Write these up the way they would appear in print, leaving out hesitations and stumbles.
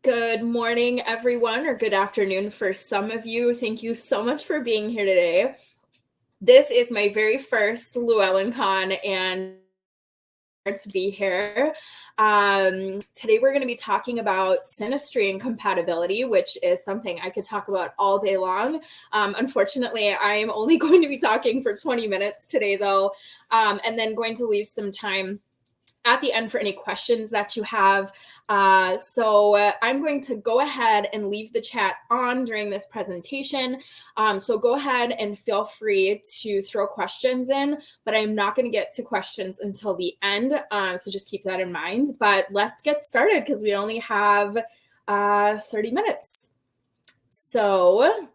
Good morning, everyone, or good afternoon for some of you. Thank you so much for being here today. This is my very first LlewellynCon and to be here. Today we're going to be talking about synastry and compatibility, which is something I could talk about all day long. Unfortunately, I'm only going to be talking for 20 minutes today, though, and then going to leave some time at the end for any questions that you have. So I'm going to go ahead and leave the chat on during this presentation. So go ahead and feel free to throw questions in, but I'm not going to get to questions until the end. So just keep that in mind. But let's get started because we only have 30 minutes. So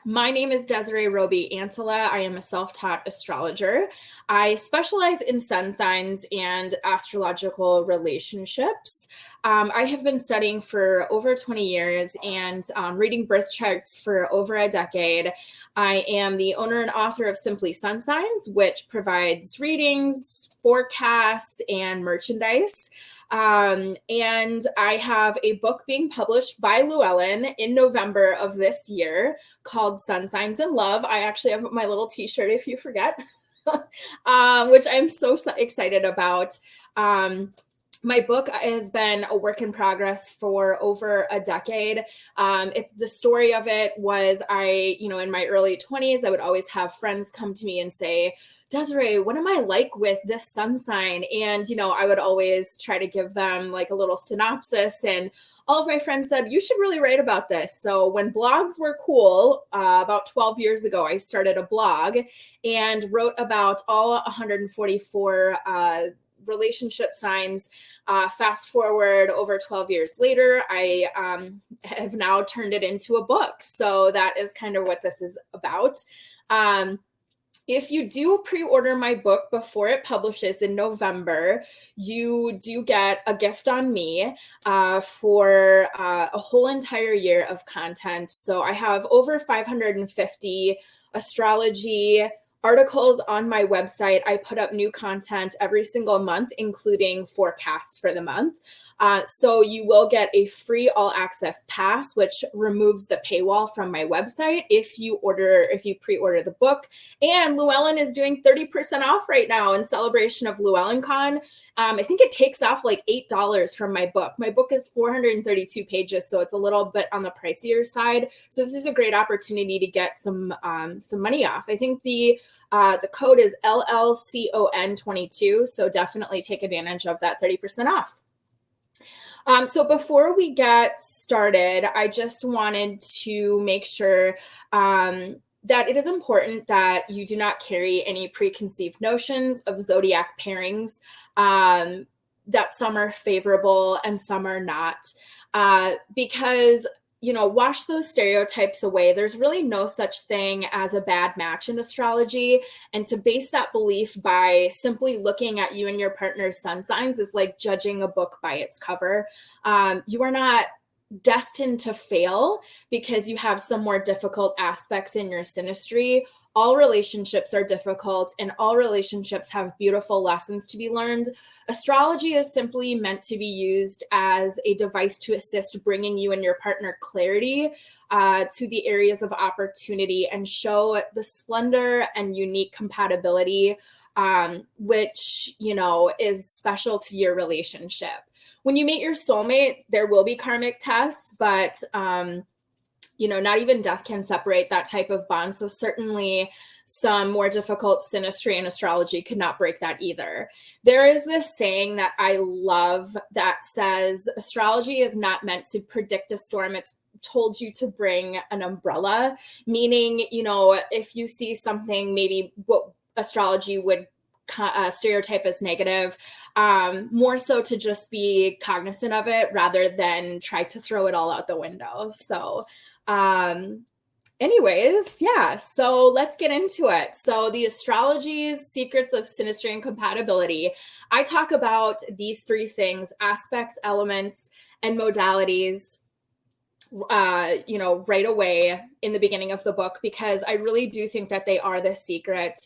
my name is Desiree Roby Antila. I am a self-taught astrologer. I specialize in sun signs and astrological relationships. I have been studying for over 20 years and reading birth charts for over a decade. I am the owner and author of Simply Sun Signs, which provides readings, forecasts, and merchandise. And I have a book being published by Llewellyn in November of this year called Sun Signs in Love. I actually have my little t-shirt if you forget, which I'm so excited about. My book has been a work in progress for over a decade. It's the story of it was in my early 20s, I would always have friends come to me and say, Desiree, what am I like with this sun sign? And, I would always try to give them like a little synopsis, and all of my friends said, you should really write about this. So when blogs were cool, about 12 years ago, I started a blog and wrote about all 144 relationship signs. Fast forward over 12 years later, I have now turned it into a book. So that is kind of what this is about. If you do pre-order my book before it publishes in November, you do get a gift on me for a whole entire year of content. So I have over 550 astrology articles on my website. I put up new content every single month, including forecasts for the month. So you will get a free all access pass, which removes the paywall from my website if you pre-order the book. And Llewellyn is doing 30% off right now in celebration of LlewellynCon. I think it takes off like $8 from my book. My book is 432 pages, so it's a little bit on the pricier side. So this is a great opportunity to get some money off. I think the code is LLCON22, so definitely take advantage of that 30% off. So before we get started, I just wanted to make sure that it is important that you do not carry any preconceived notions of zodiac pairings, that some are favorable and some are not, because wash those stereotypes away. There's really no such thing as a bad match in astrology. And to base that belief by simply looking at you and your partner's sun signs is like judging a book by its cover. You are not destined to fail because you have some more difficult aspects in your synastry. All relationships are difficult and all relationships have beautiful lessons to be learned. Astrology is simply meant to be used as a device to assist bringing you and your partner clarity to the areas of opportunity and show the splendor and unique compatibility, which, is special to your relationship. When you meet your soulmate, there will be karmic tests, but not even death can separate that type of bond. So certainly some more difficult synastry and astrology could not break that either. There is this saying that I love that says astrology is not meant to predict a storm. It's told you to bring an umbrella, meaning, if you see something, maybe what astrology would stereotype as negative, more so to just be cognizant of it rather than try to throw it all out the window. So anyways, yeah, so let's get into it. So the astrology's secrets of synastry and compatibility. I talk about these three things: aspects, elements, and modalities, right away in the beginning of the book, because I really do think that they are the secret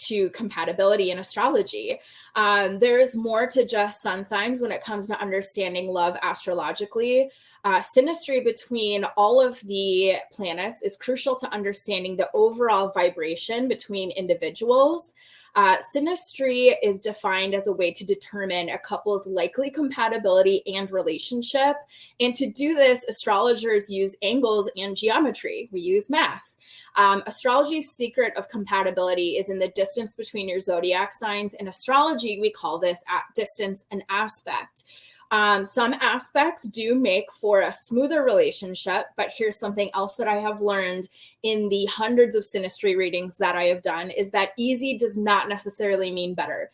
to compatibility in astrology. There's more to just sun signs when it comes to understanding love astrologically. Synastry between all of the planets is crucial to understanding the overall vibration between individuals. Synastry is defined as a way to determine a couple's likely compatibility and relationship. And to do this, astrologers use angles and geometry. We use math. Astrology's secret of compatibility is in the distance between your zodiac signs. In astrology, we call this distance an aspect. Some aspects do make for a smoother relationship, but here's something else that I have learned in the hundreds of synastry readings that I have done is that easy does not necessarily mean better.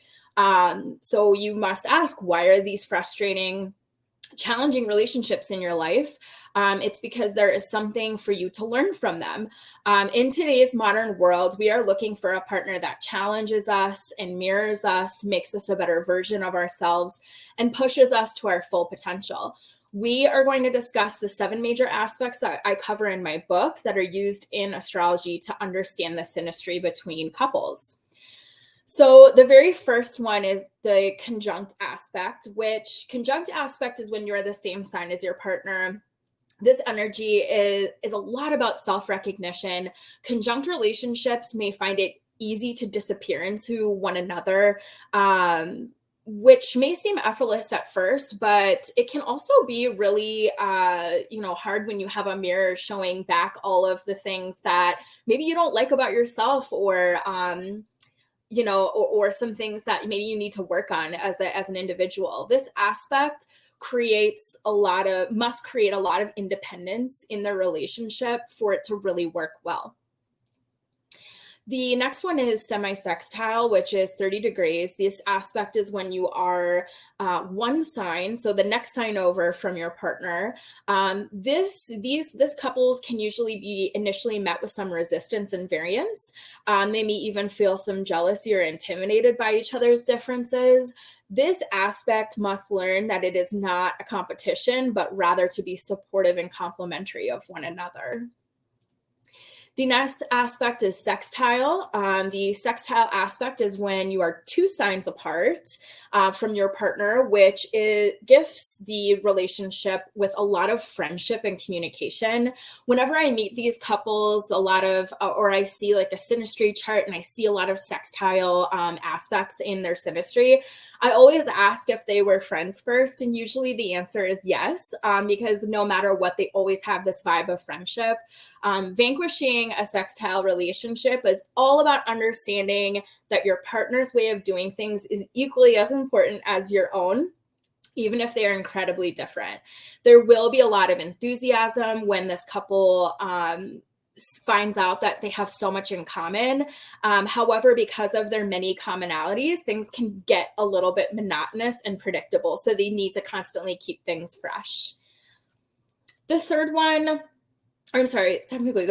So you must ask, why are these frustrating, challenging relationships in your life? It's because there is something for you to learn from them. In today's modern world, we are looking for a partner that challenges us and mirrors us, makes us a better version of ourselves, and pushes us to our full potential. We are going to discuss the 7 major aspects that I cover in my book that are used in astrology to understand the synastry between couples. So the very first one is the conjunct aspect, which conjunct aspect is when you're the same sign as your partner. This energy is a lot about self-recognition. Conjunct relationships may find it easy to disappear into one another, which may seem effortless at first, but it can also be really, hard when you have a mirror showing back all of the things that maybe you don't like about yourself, or some things that maybe you need to work on as an individual. This aspect must create a lot of independence in the relationship for it to really work well. The next one is semi-sextile, which is 30 degrees. This aspect is when you are one sign, so the next sign over from your partner. This couples can usually be initially met with some resistance and variance. They may even feel some jealousy or intimidated by each other's differences. This aspect must learn that it is not a competition, but rather to be supportive and complementary of one another. The next aspect is sextile. The sextile aspect is when you are 2 signs apart from your partner, which gives the relationship with a lot of friendship and communication. Whenever I meet these couples, or I see like a synastry chart and I see a lot of sextile aspects in their synastry, I always ask if they were friends first. And usually the answer is yes, because no matter what, they always have this vibe of friendship. Vanquishing a sextile relationship is all about understanding that your partner's way of doing things is equally as important as your own, even if they are incredibly different. There will be a lot of enthusiasm when this couple finds out that they have so much in common. However, because of their many commonalities, things can get a little bit monotonous and predictable. So they need to constantly keep things fresh. The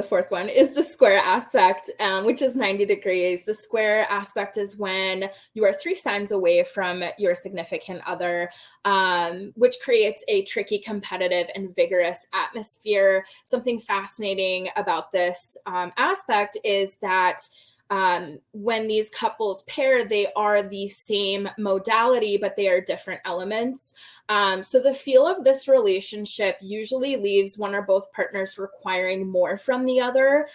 fourth one is the square aspect, which is 90 degrees. The square aspect is when you are 3 signs away from your significant other, which creates a tricky, competitive, and vigorous atmosphere. Something fascinating about this aspect is that when these couples pair, they are the same modality, but they are different elements. So the feel of this relationship usually leaves one or both partners requiring more from the other.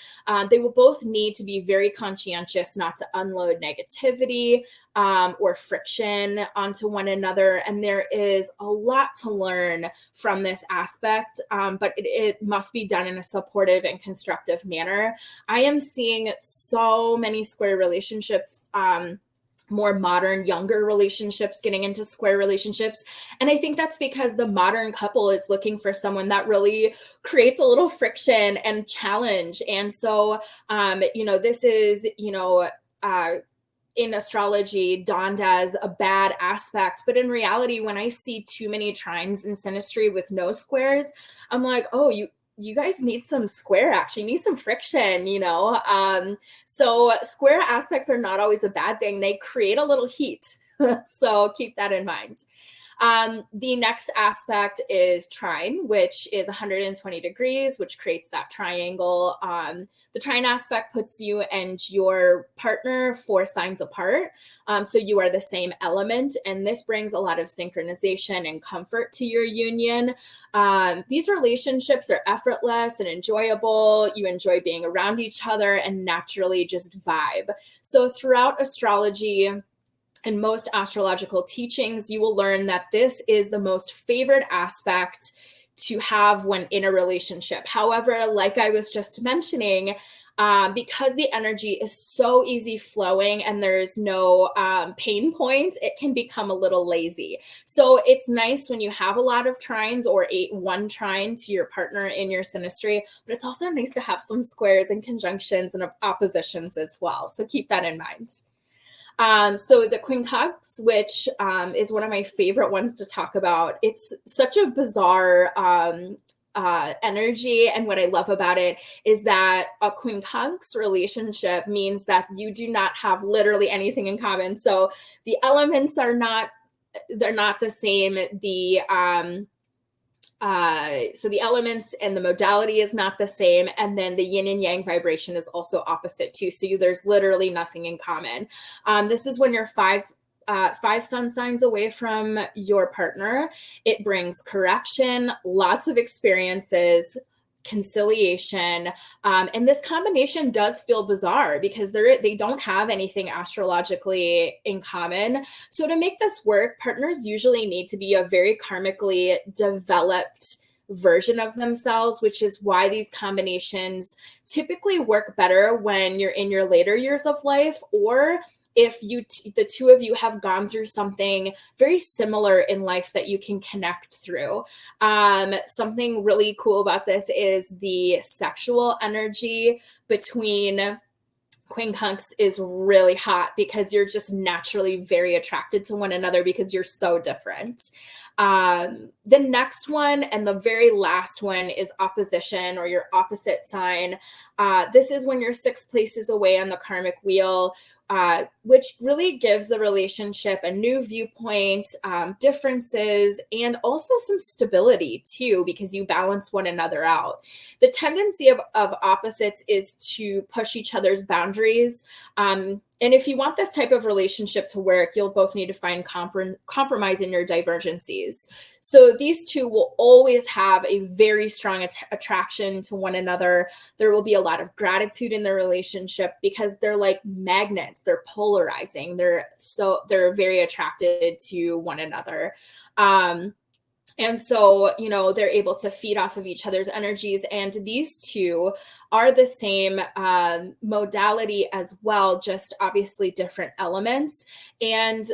They will both need to be very conscientious not to unload negativity or friction onto one another. And there is a lot to learn from this aspect, but it must be done in a supportive and constructive manner. I am seeing so many square relationships, more modern, younger relationships getting into square relationships. And I think that's because the modern couple is looking for someone that really creates a little friction and challenge. And so, this is, in astrology dawned as a bad aspect. But in reality, when I see too many trines in synastry with no squares, I'm like, oh, you guys need some square action, need some friction, So square aspects are not always a bad thing. They create a little heat. So keep that in mind. The next aspect is trine, which is 120 degrees, which creates that triangle. The trine aspect puts you and your partner 4 signs apart. So you are the same element, and this brings a lot of synchronization and comfort to your union. These relationships are effortless and enjoyable. You enjoy being around each other and naturally just vibe. So throughout astrology and most astrological teachings, you will learn that this is the most favored aspect to have when in a relationship. However, like I was just mentioning, because the energy is so easy flowing and there's no pain points, it can become a little lazy. So it's nice when you have a lot of trines or one trine to your partner in your synastry, but it's also nice to have some squares and conjunctions and oppositions as well. So keep that in mind. So the quincunx, which is one of my favorite ones to talk about, it's such a bizarre energy. And what I love about it is that a quincunx relationship means that you do not have literally anything in common. So the elements are not, they're not the same. So the elements and the modality is not the same. And then the yin and yang vibration is also opposite too. So there's literally nothing in common. This is when you're five sun signs away from your partner. It brings correction, lots of experiences, conciliation. And this combination does feel bizarre because they don't have anything astrologically in common. So to make this work, partners usually need to be a very karmically developed version of themselves, which is why these combinations typically work better when you're in your later years of life, or if the two of you have gone through something very similar in life that you can connect through. Something really cool about this is the sexual energy between quincunx is really hot because you're just naturally very attracted to one another because you're so different. The next one and the very last one is opposition, or your opposite sign. This is when you're 6 places away on the karmic wheel, which really gives the relationship a new viewpoint, differences, and also some stability too, because you balance one another out. The tendency of opposites is to push each other's boundaries. And if you want this type of relationship to work, you'll both need to find compromise in your divergencies. So these two will always have a very strong attraction to one another. There will be a lot of gratitude in their relationship because they're like magnets. They're polarizing. They're very attracted to one another. And so, they're able to feed off of each other's energies. And these two are the same modality as well, just obviously different elements. And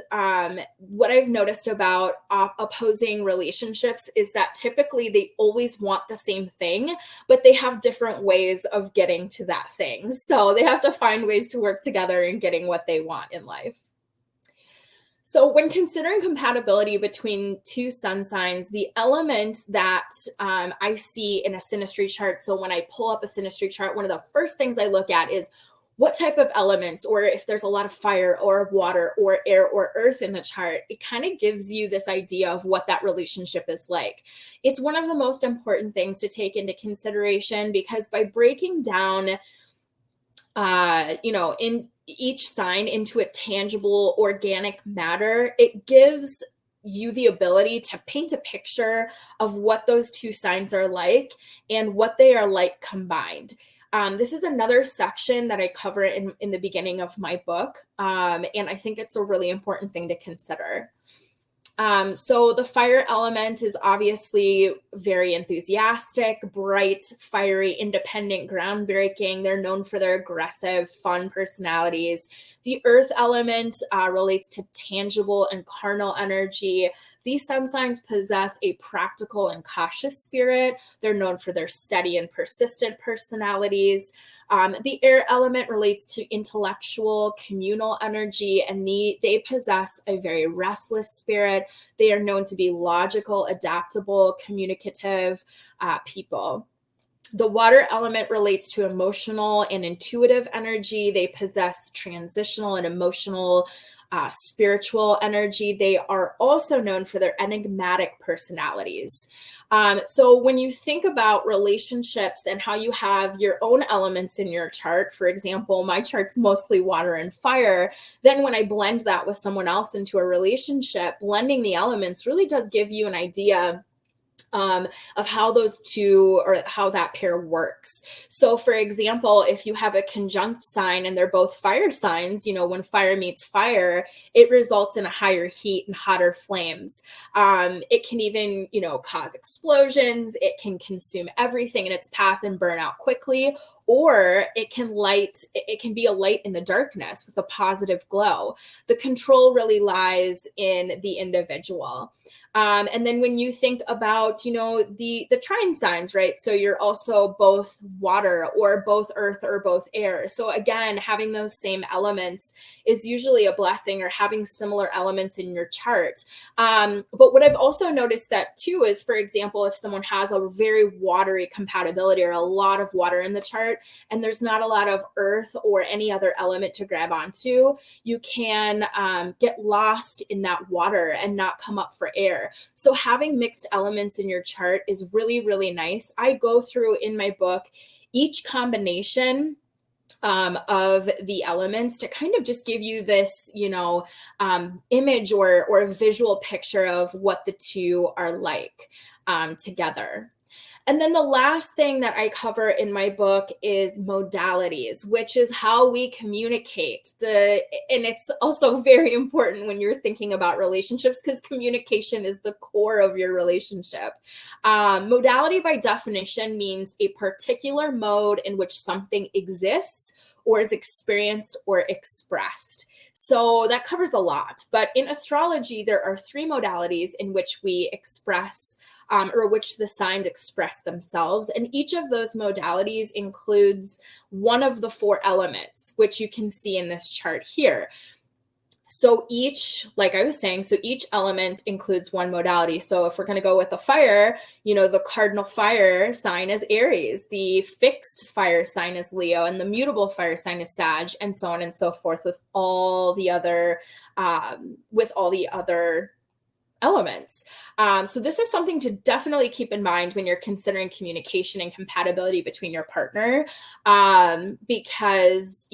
what I've noticed about opposing relationships is that typically they always want the same thing, but they have different ways of getting to that thing. So they have to find ways to work together in getting what they want in life. So when considering compatibility between 2 sun signs, the element that I see in a synastry chart, so when I pull up a synastry chart, one of the first things I look at is what type of elements, or if there's a lot of fire or water or air or earth in the chart, it kind of gives you this idea of what that relationship is like. It's one of the most important things to take into consideration, because by breaking down, in each sign into a tangible organic matter, it gives you the ability to paint a picture of what those 2 signs are like and what they are like combined. This is another section that I cover in the beginning of my book, and I think it's a really important thing to consider. So the fire element is obviously very enthusiastic, bright, fiery, independent, groundbreaking. They're known for their aggressive, fun personalities. The earth element relates to tangible and carnal energy. These sun signs possess a practical and cautious spirit. They're known for their steady and persistent personalities. The air element relates to intellectual, communal energy, and they possess a very restless spirit. They are known to be logical, adaptable, communicative people. The water element relates to emotional and intuitive energy. They possess transitional and emotional spiritual energy. They are also known for their enigmatic personalities. So when you think about relationships and how you have your own elements in your chart, for example, my chart's mostly water and fire, then when I blend that with someone else into a relationship, blending the elements really does give you an idea of how those two or how that pair works. So, for example, if you have a conjunct sign and they're both fire signs, when fire meets fire, it results in a higher heat and hotter flames. It can even, cause explosions. It can consume everything in its path and burn out quickly. Or it can be a light in the darkness with a positive glow. The control really lies in the individual. And then when you think about, the trine signs, right? So you're also both water or both earth or both air. So again, having those same elements is usually a blessing, or having similar elements in your chart. But what I've also noticed that too is, for example, if someone has a very watery compatibility or a lot of water in the chart and there's not a lot of earth or any other element to grab onto, you can get lost in that water and not come up for air. So having mixed elements in your chart is really, really nice. I go through in my book each combination of the elements to kind of just give you this, image or visual picture of what the two are like together. And then the last thing that I cover in my book is modalities, which is how we communicate. And it's also very important when you're thinking about relationships, because communication is the core of your relationship. Modality by definition means a particular mode in which something exists or is experienced or expressed. So that covers a lot. But in astrology, there are 3 modalities in which we express or which the signs express themselves. And each of those modalities includes one of the 4 elements, which you can see in this chart here. So like I was saying, each element includes one modality. So if we're going to go with the fire, the cardinal fire sign is Aries, the fixed fire sign is Leo, and the mutable fire sign is Sag, and so on and so forth with all the other elements. So this is something to definitely keep in mind when you're considering communication and compatibility between your partner, because,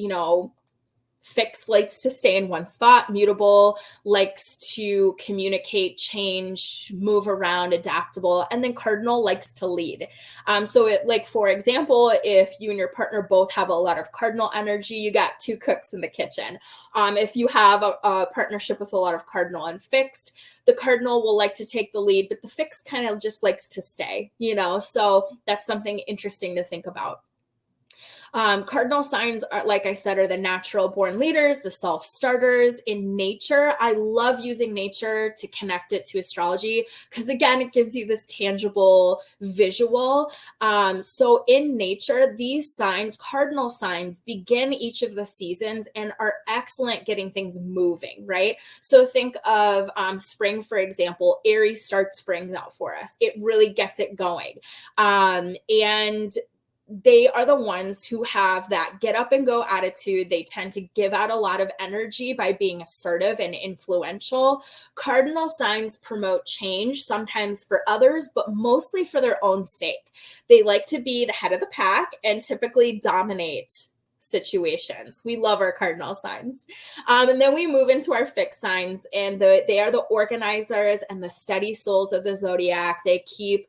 fixed likes to stay in one spot. Mutable likes to communicate, change, move around, adaptable. And then cardinal likes to lead. For example, if you and your partner both have a lot of cardinal energy, you got 2 cooks in the kitchen. If you have a partnership with a lot of cardinal and fixed, the cardinal will like to take the lead, but the fixed kind of just likes to stay, so that's something interesting to think about. Cardinal signs are, like I said, are the natural born leaders, the self-starters in nature. I love using nature to connect it to astrology because, again, it gives you this tangible visual. So in nature, these signs, cardinal signs, begin each of the seasons and are excellent getting things moving, right? So think of spring, for example. Aries starts spring out for us. It really gets it going. And they are the ones who have that get up and go attitude. They tend to give out a lot of energy by being assertive and influential. Cardinal signs promote change, sometimes for others, but mostly for their own sake. They like to be the head of the pack and typically dominate situations. We love our cardinal signs. And then we move into our fixed signs, and they are the organizers and the steady souls of the zodiac. They keep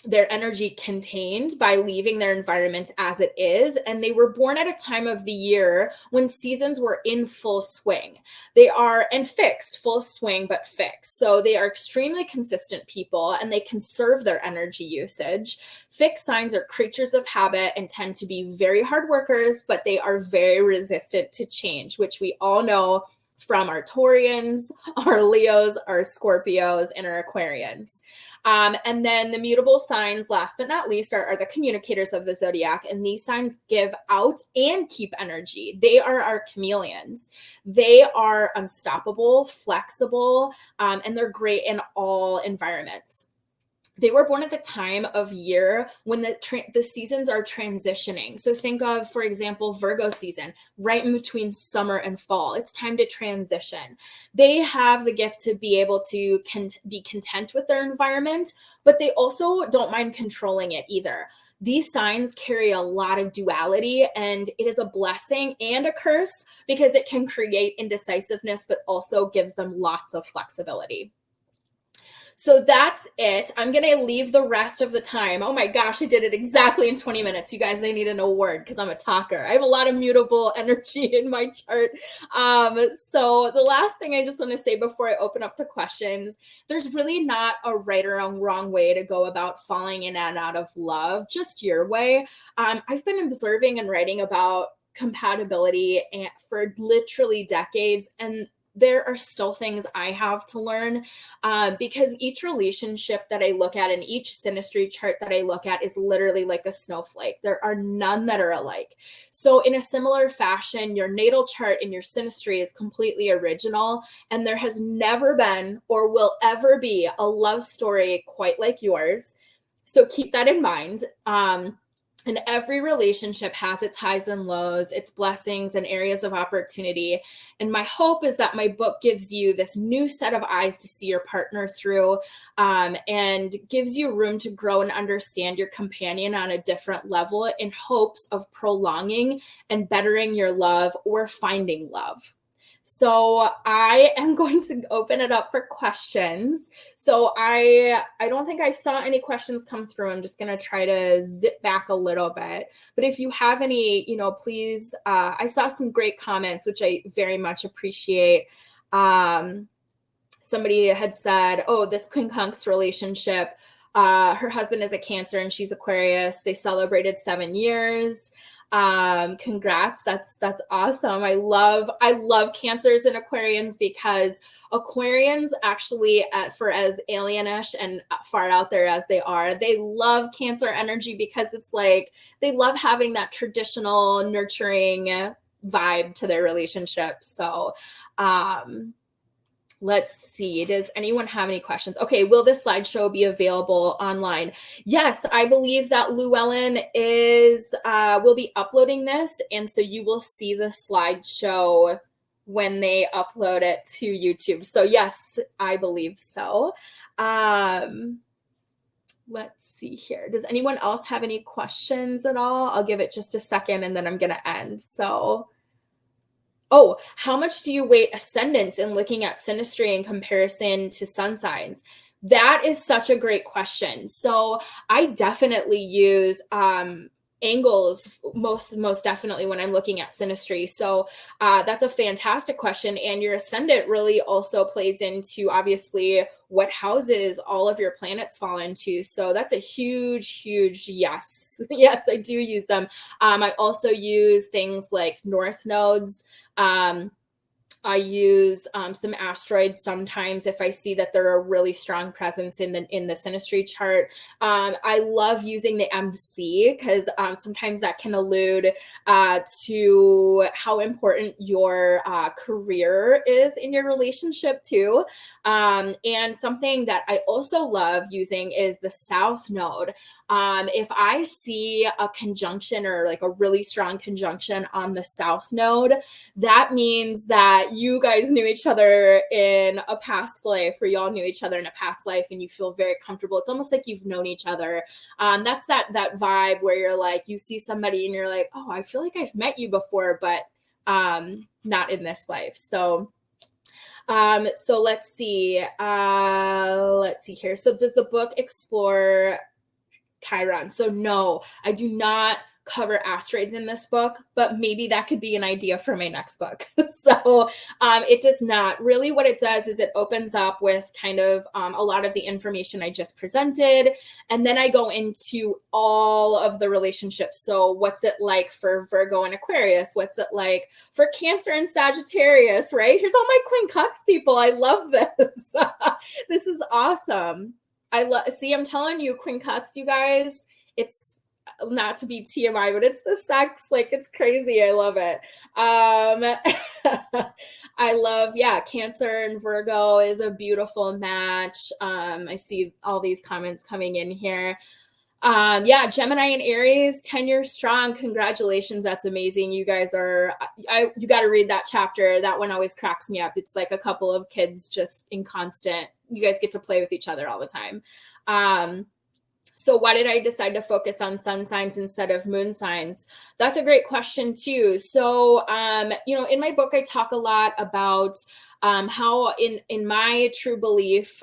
their energy contained by leaving their environment as it is. And they were born at a time of the year when seasons were in full swing. They are, and fixed, full swing, but fixed. So they are extremely consistent people and they conserve their energy usage. Fixed signs are creatures of habit and tend to be very hard workers, but they are very resistant to change, which we all know from our Taurians, our Leos, our Scorpios, and our Aquarians. And then the mutable signs, last but not least, are the communicators of the zodiac. And these signs give out and keep energy. They are our chameleons. They are unstoppable, flexible, and they're great in all environments. they were born at the time of year when the seasons are transitioning. So think of, for example, Virgo season, right in between summer and fall. It's time to transition. They have the gift to be able to be content with their environment, but they also don't mind controlling it either. These signs carry a lot of duality, and it is a blessing and a curse because it can create indecisiveness, but also gives them lots of flexibility. So that's it. I'm going to leave the rest of the time. Oh my gosh, I did it exactly in 20 minutes. You guys, they need an award because I'm a talker. I have a lot of mutable energy in my chart. So the last thing I just want to say before I open up to questions, there's really not a right or wrong way to go about falling in and out of love, just your way. I've been observing and writing about compatibility for literally decades, and there are still things I have to learn because each relationship that I look at and each synastry chart that I look at is literally like a snowflake. There are none that are alike. So in a similar fashion, your natal chart and your synastry is completely original, and there has never been or will ever be a love story quite like yours. So keep that in mind. And every relationship has its highs and lows, its blessings and areas of opportunity. And my hope is that my book gives you this new set of eyes to see your partner through, and gives you room to grow and understand your companion on a different level in hopes of prolonging and bettering your love or finding love. So I am going to open it up for questions. So I don't think I saw any questions come through. I'm just going to try to zip back a little bit. But if you have any, please, I saw some great comments, which I very much appreciate. Somebody had said, oh, this quincunx relationship, her husband is a Cancer and she's Aquarius. They celebrated 7 years. Congrats. That's awesome. I love Cancers and Aquarians because Aquarians actually, for as alienish and far out there as they are, they love Cancer energy because it's like they love having that traditional nurturing vibe to their relationship. So let's see. Does anyone have any questions? Okay. Will this slideshow be available online? Yes, I believe that Llewellyn will be uploading this. And so you will see the slideshow when they upload it to YouTube. So yes, I believe so. Let's see here. Does anyone else have any questions at all? I'll give it just a second and then I'm going to end. So oh, how much do you weight ascendants in looking at synastry in comparison to sun signs? That is such a great question. So I definitely use angles most definitely when I'm looking at synastry. So that's a fantastic question. And your ascendant really also plays into obviously what houses all of your planets fall into. So that's a huge yes. Yes, I do use them. I also use things like north nodes. I use some asteroids sometimes if I see that they're a really strong presence in the synastry chart. I love using the MC because sometimes that can allude to how important your career is in your relationship too. And something that I also love using is the South Node. If I see a conjunction or like a really strong conjunction on the South Node, that means that you guys knew each other in a past life, or y'all knew each other in a past life, and you feel very comfortable. It's almost like you've known each other. That's that vibe where you're like, you see somebody and you're like, oh, I feel like I've met you before, but not in this life. So let's see. Let's see here. So does the book explore Chiron? So no, I do not cover asteroids in this book, but maybe that could be an idea for my next book. So it does not. Really what it does is it opens up with kind of a lot of the information I just presented, and then I go into all of the relationships. So what's it like for Virgo and Aquarius? What's it like for Cancer and Sagittarius, right? Here's all my quincunx people. I love this. This is awesome. I'm telling you, quincunx, you guys, it's not to be TMI, but it's the sex. Like, it's crazy. I love it. I love, Cancer and Virgo is a beautiful match. I see all these comments coming in here. Gemini and Aries, 10 years strong. Congratulations. That's amazing. You guys are, you got to read that chapter. That one always cracks me up. It's like a couple of kids just in constant, you guys get to play with each other all the time. So why did I decide to focus on sun signs instead of moon signs? That's a great question too. So, in my book, I talk a lot about how in my true belief,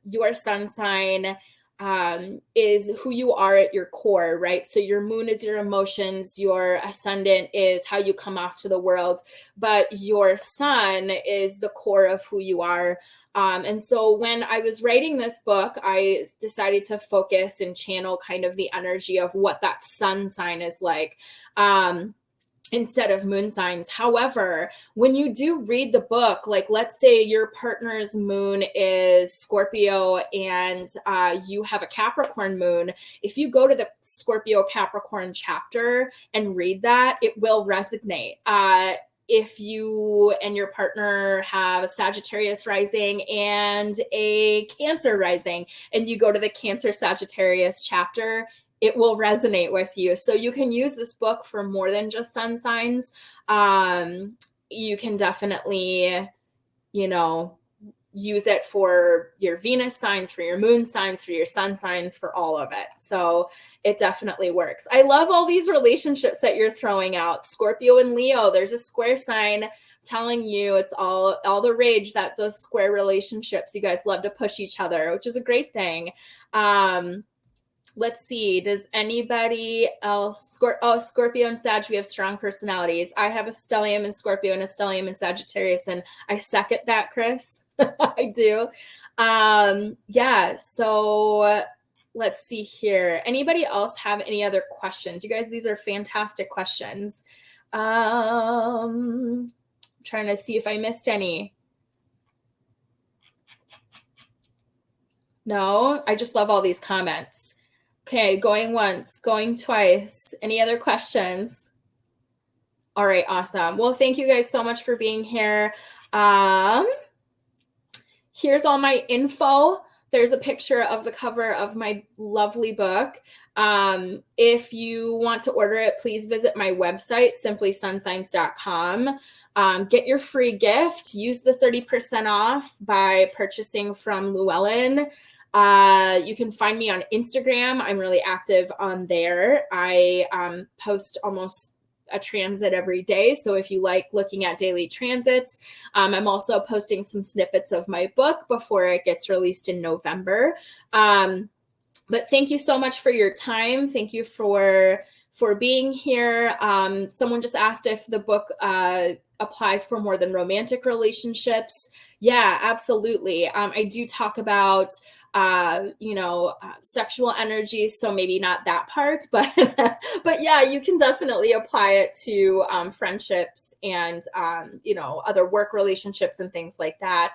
your sun sign is who you are at your core, right? So your moon is your emotions, your ascendant is how you come off to the world, but your sun is the core of who you are. And so when I was writing this book, I decided to focus and channel kind of the energy of what that sun sign is like. Instead of moon signs. However, when you do read the book, like let's say your partner's moon is Scorpio and you have a Capricorn moon, if you go to the Scorpio Capricorn chapter and read that, it will resonate. If you and your partner have a Sagittarius rising and a Cancer rising, and you go to the Cancer Sagittarius chapter, it will resonate with you. So you can use this book for more than just sun signs. You can definitely, use it for your Venus signs, for your moon signs, for your sun signs, for all of it. So it definitely works. I love all these relationships that you're throwing out. Scorpio and Leo, there's a square sign telling you it's all the rage, that those square relationships, you guys love to push each other, which is a great thing. Let's see. Does anybody else? Scorpio and Sag, we have strong personalities. I have a stellium in Scorpio and a stellium in Sagittarius, and I second that, Chris. I do. So let's see here. Anybody else have any other questions? You guys, these are fantastic questions. Trying to see if I missed any. No, I just love all these comments. Okay, going once, going twice. Any other questions? All right, awesome. Well, thank you guys so much for being here. Here's all my info. There's a picture of the cover of my lovely book. If you want to order it, please visit my website, simplysunsigns.com. Get your free gift. Use the 30% off by purchasing from Llewellyn. You can find me on Instagram. I'm really active on there. I post almost a transit every day. So if you like looking at daily transits, I'm also posting some snippets of my book before it gets released in November. But thank you so much for your time. Thank you for being here. Someone just asked if the book applies for more than romantic relationships. Yeah, absolutely. I do talk about sexual energy, so maybe not that part, but yeah, you can definitely apply it to friendships and other work relationships and things like that.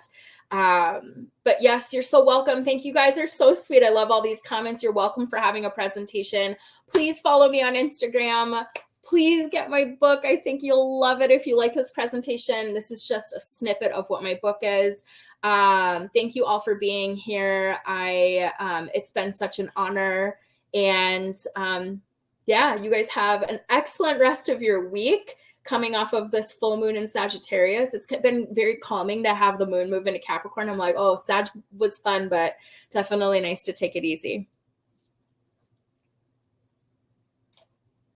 But yes, you're so welcome. Thank you, guys are so sweet. I love all these comments. You're welcome for having a presentation. Please follow me on Instagram. Please get my book. I think you'll love it if you liked this presentation. This is just a snippet of what my book is. Thank you all for being here. It's been such an honor, and you guys have an excellent rest of your week coming off of this full moon in Sagittarius. It's been very calming to have the moon move into Capricorn. I'm like, oh, Sag was fun, but definitely nice to take it easy.